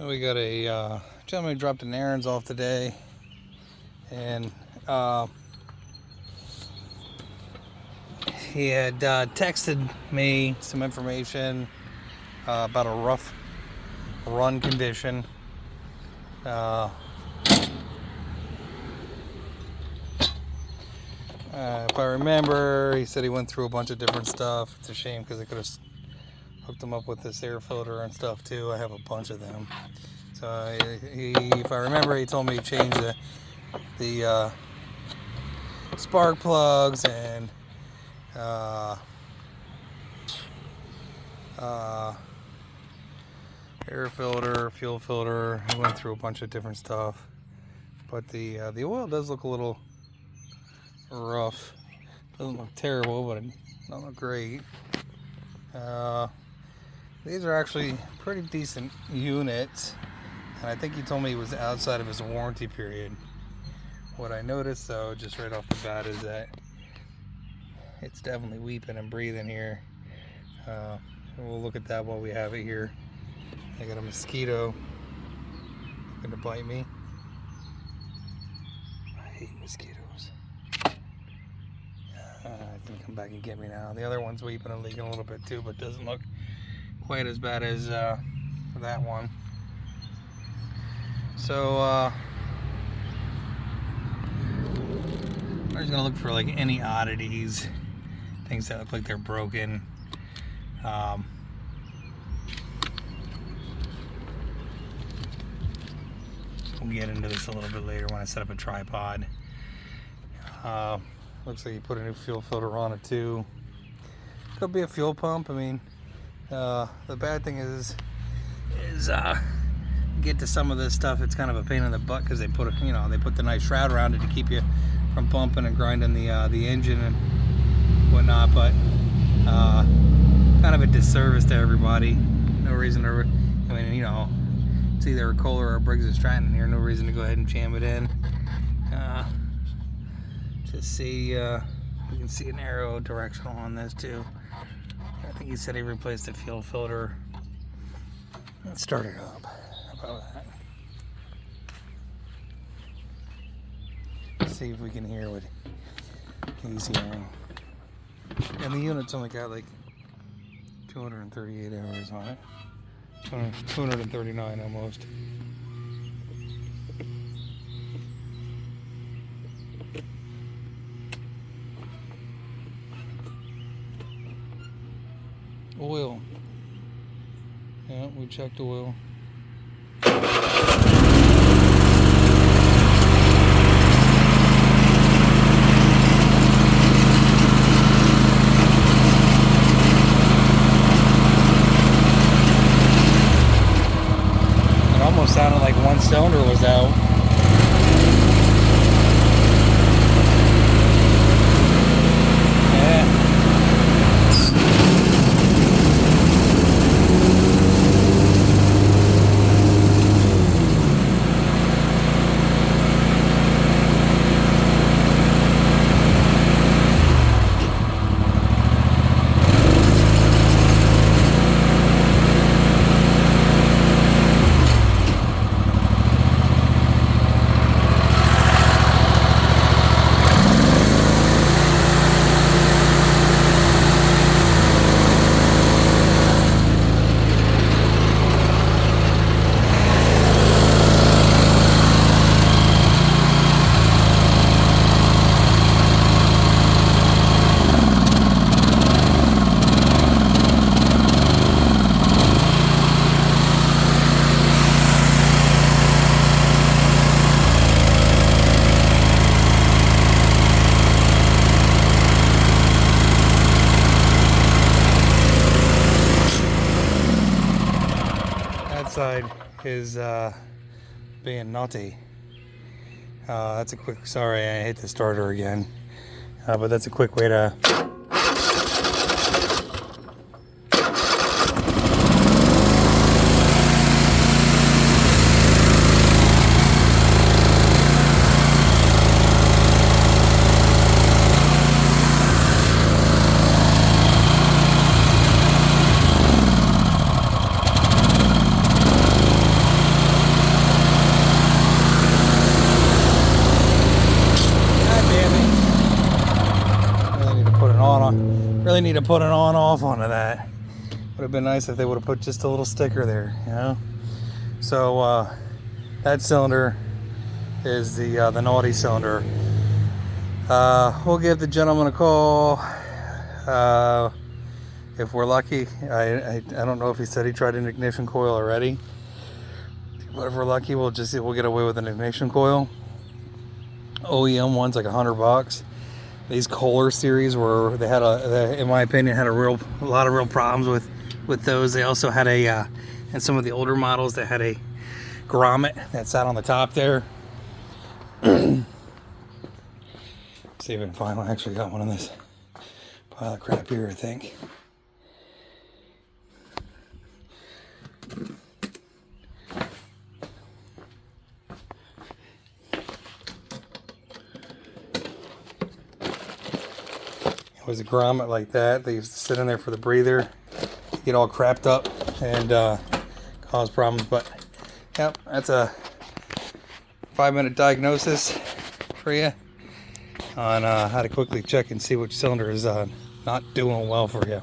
We got a gentleman who dropped an errands off today, and he had texted me some information about a rough run condition. If I remember, he said he went through a bunch of different stuff. It's a shame because I could have hooked him up with this air filter and stuff too. I have a bunch of them. So if I remember, he told me to change the spark plugs and air filter, fuel filter. I went through a bunch of different stuff, but the oil does look a little rough. Doesn't look terrible, but it doesn't look great. These are actually pretty decent units, and I think he told me he was outside of his warranty period. What I noticed though, just right off the bat, is that it's definitely weeping and breathing here. We'll look at that while we have it here. I got a mosquito looking to bite me. I hate mosquitoes. It can come back and get me now. The other one's weeping and leaking a little bit too, but doesn't look quite as bad as that one. So I'm just gonna look for like any oddities, things that look like they're broken. We'll get into this a little bit later when I set up a tripod. Looks like you put a new fuel filter on it too. Could be a fuel pump. I mean, the bad thing is get to some of this stuff. It's kind of a pain in the butt because they put the nice shroud around it to keep you from bumping and grinding the engine and whatnot. But kind of a disservice to everybody. No reason to. I mean, it's either a Kohler or a Briggs & Stratton in here. No reason to go ahead and jam it in. Just see, you can see an arrow directional on this too. I think he said he replaced the fuel filter. Let's start it up. How about that? Let's see if we can hear what he's hearing. And the unit's only got like 238 hours on it. 239 almost. Oil. Yeah, we checked oil. It almost sounded like one cylinder was out. Side is being naughty. That's a quick, sorry I hit the starter again, but that's a quick way to Really need to put an on-off onto that. Would have been nice if they would have put just a little sticker there, you know. So that cylinder is the naughty cylinder. We'll give the gentleman a call if we're lucky. I don't know if he said he tried an ignition coil already, but if we're lucky, we'll get away with an ignition coil. OEM one's like $100. These Kohler series were, in my opinion, had a lot of real problems with those. They also had and some of the older models that had a grommet that sat on the top there. See if I can find one. I actually got one in this pile of crap here, I think. It was a grommet like that. They used to sit in there for the breather, get all crapped up and cause problems. But yep, that's a 5-minute diagnosis for you on how to quickly check and see which cylinder is not doing well for you.